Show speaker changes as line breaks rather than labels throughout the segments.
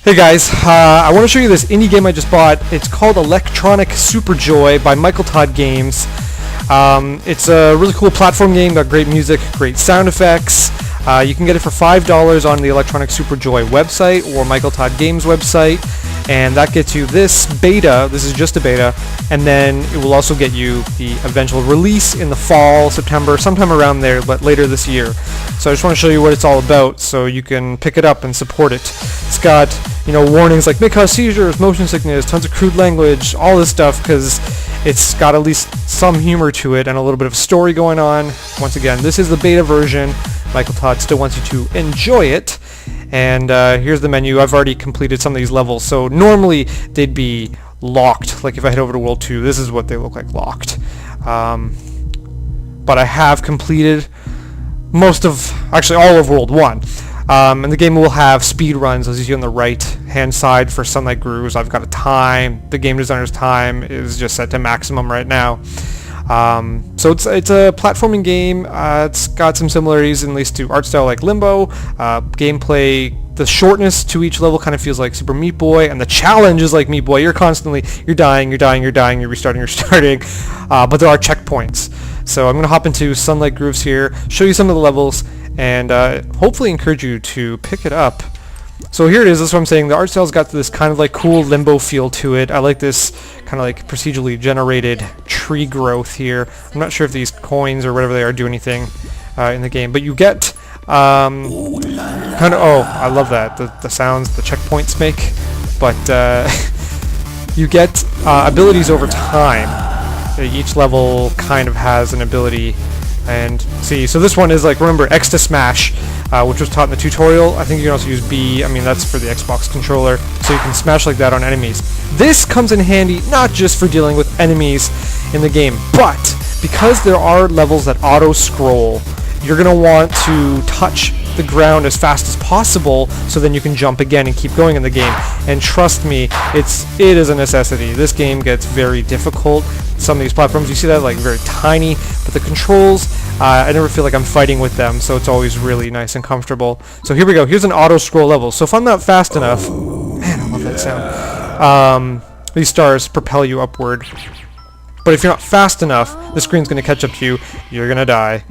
Hey guys, I want to show you this indie game I just bought. It's called Electronic Super Joy by Michael Todd Games. It's a really cool platform game, got great music, great sound effects. You can get it for $5 on the Electronic Super Joy website or Michael Todd Games website, and that gets you this beta. This is just a beta, and then it will also get you the eventual release in the fall, September, sometime around there, but later this year. So I just want to show you what it's all about so you can pick it up and support it. It's got, warnings like may cause seizures, motion sickness, tons of crude language, all this stuff, because it's got at least some humor to it and a little bit of story going on. Once again, this is the beta version. Michael Todd still wants you to enjoy it. And here's the menu. I've already completed some of these levels. So normally they'd be locked. Like if I head over to World 2, this is what they look like locked. But I have completed actually all of World 1. And the game will have speed runs, as you see on the right hand side for Sunlight Grooves. I've got a time. The game designer's time is just set to maximum right now. So it's a platforming game. It's got some similarities at least to art style like Limbo. Gameplay, the shortness to each level kind of feels like Super Meat Boy, and the challenge is like Meat Boy. You're dying, you're restarting. But there are checkpoints. So I'm going to hop into Sunlight Grooves here, show you some of the levels, and hopefully encourage you to pick it up. So here it is. That's what I'm saying. The art style's got this kind of like cool Limbo feel to it. I like this kind of like procedurally generated tree growth here. I'm not sure if these coins or whatever they are do anything in the game, but you get I love that, the sounds the checkpoints make. But you get abilities over time. Each level kind of has an ability. And see, so this one is like, remember, X to smash, which was taught in the tutorial. I think you can also use B. I mean, that's for the Xbox controller, so you can smash like that on enemies. This comes in handy not just for dealing with enemies in the game, but because there are levels that auto-scroll, you're going to want to touch the ground as fast as possible so then you can jump again and keep going in the game. And trust me, it is a necessity. This game gets very difficult. Some of these platforms, you see that, like very tiny, but the controls, I never feel like I'm fighting with them, so it's always really nice and comfortable. So here we go. Here's an auto-scroll level. So if I'm not fast enough, man, I love that sound. These stars propel you upward. But if you're not fast enough, the screen's going to catch up to you. You're going to die,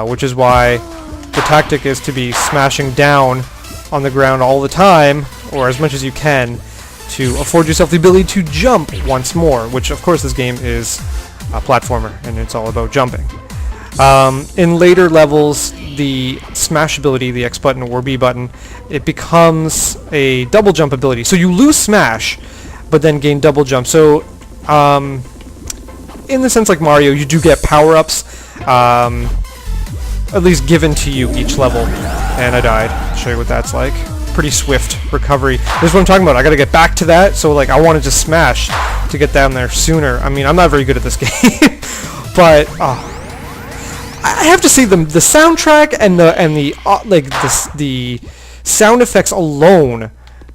which is why the tactic is to be smashing down on the ground all the time, or as much as you can, to afford yourself the ability to jump once more, which of course this game is a platformer, and it's all about jumping. In later levels, the smash ability, the X button or B button, it becomes a double jump ability. So you lose smash, but then gain double jump. So, in the sense like Mario, you do get power-ups, at least given to you each level. And I died. I'll show you what that's like. Pretty swift recovery. This is what I'm talking about. I gotta get back to that, so like I wanted to smash to get down there sooner. I mean, I'm not very good at this game, but I have to say the soundtrack and the sound effects alone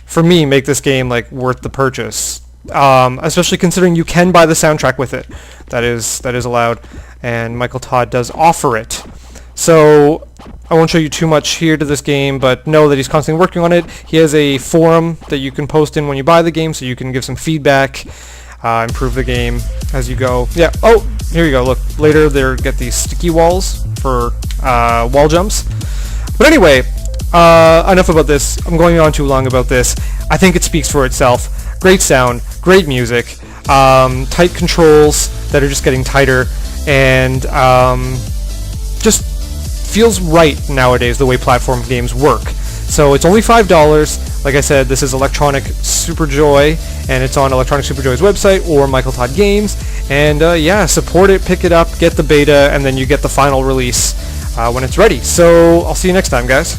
for me make this game like worth the purchase. Especially considering you can buy the soundtrack with it. That is allowed, and Michael Todd does offer it. So I won't show you too much here to this game, but know that he's constantly working on it. He has a forum that you can post in when you buy the game, so you can give some feedback, improve the game as you go. Yeah, oh, here you go. Look, later they get these sticky walls for wall jumps. But anyway, enough about this. I'm going on too long about this. I think it speaks for itself. Great sound, great music, tight controls that are just getting tighter, and just feels right nowadays the way platform games work. So it's only $5. Like I said, this is Electronic Super Joy, and it's on Electronic Super Joy's website or Michael Todd Games. And yeah, support it, pick it up, get the beta, and then you get the final release when it's ready. So I'll see you next time, guys.